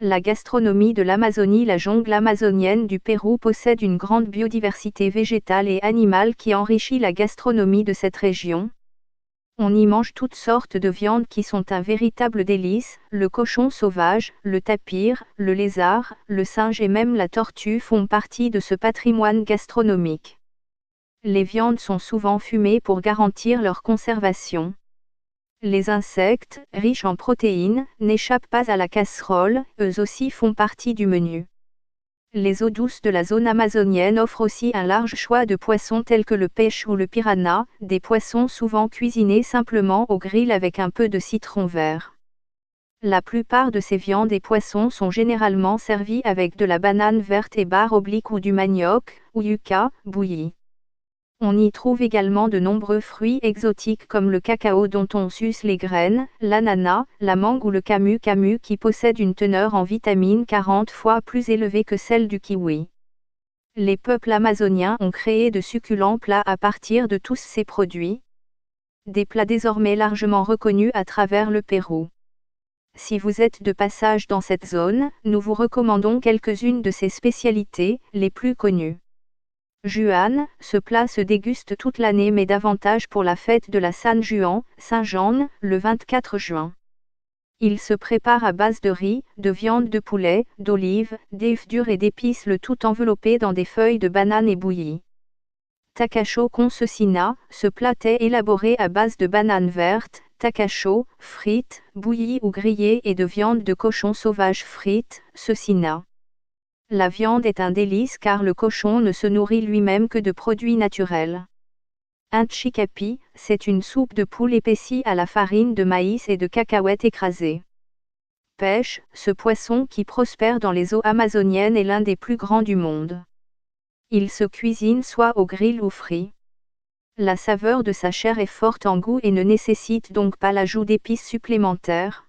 La gastronomie de l'Amazonie. La jungle amazonienne du Pérou possède une grande biodiversité végétale et animale qui enrichit la gastronomie de cette région. On y mange toutes sortes de viandes qui sont un véritable délice. Le cochon sauvage, le tapir, le lézard, le singe et même la tortue font partie de ce patrimoine gastronomique. Les viandes sont souvent fumées pour garantir leur conservation. Les insectes, riches en protéines, n'échappent pas à la casserole, eux aussi font partie du menu. Les eaux douces de la zone amazonienne offrent aussi un large choix de poissons tels que le pêche ou le piranha, des poissons souvent cuisinés simplement au grill avec un peu de citron vert. La plupart de ces viandes et poissons sont généralement servis avec de la banane verte et barre oblique ou du manioc, ou yucca, bouilli. On y trouve également de nombreux fruits exotiques comme le cacao dont on suce les graines, l'ananas, la mangue ou le camu qui possède une teneur en vitamine 40 fois plus élevée que celle du kiwi. Les peuples amazoniens ont créé de succulents plats à partir de tous ces produits. Des plats désormais largement reconnus à travers le Pérou. Si vous êtes de passage dans cette zone, nous vous recommandons quelques-unes de ces spécialités, les plus connues. Juan, ce plat se déguste toute l'année mais davantage pour la fête de la San Juan, Saint-Jean, le 24 juin. Il se prépare à base de riz, de viande de poulet, d'olives, d'œufs durs et d'épices, le tout enveloppé dans des feuilles de banane et bouilli. Tacacho con cecina, ce plat est élaboré à base de bananes vertes, tacacho, frites, bouillies ou grillées et de viande de cochon sauvage frite, cecina. La viande est un délice car le cochon ne se nourrit lui-même que de produits naturels. Un chicapi, c'est une soupe de poule épaissie à la farine de maïs et de cacahuètes écrasées. Pêche, ce poisson qui prospère dans les eaux amazoniennes est l'un des plus grands du monde. Il se cuisine soit au grill ou frit. La saveur de sa chair est forte en goût et ne nécessite donc pas l'ajout d'épices supplémentaires.